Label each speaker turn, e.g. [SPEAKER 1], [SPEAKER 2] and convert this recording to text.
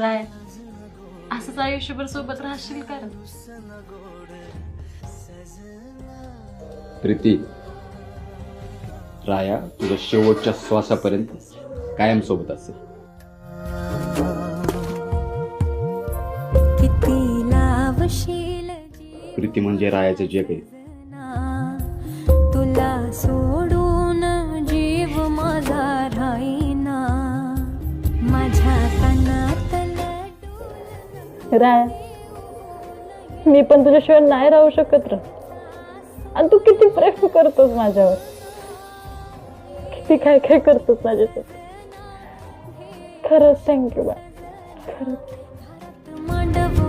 [SPEAKER 1] राय असंच आयुष्यभर सोबत राहशील का रे?
[SPEAKER 2] प्रीती, राया तुझ्या शेवटच्या श्वासापर्यंत कायम सोबत असेल. प्रीती म्हणजे रायाचे जग आहे.
[SPEAKER 3] तुला सोडून जीव माझा राहीना माझ्या कानात
[SPEAKER 1] राय मी पण तुझ्याशिवाय नाही राहू शकत रे. आणि तू किती प्रेम करतोस माझ्यावर, किती काय काय करतोस माझ्यासाठी. खरंच थँक्यू बाय, खरंच.
[SPEAKER 3] मांडव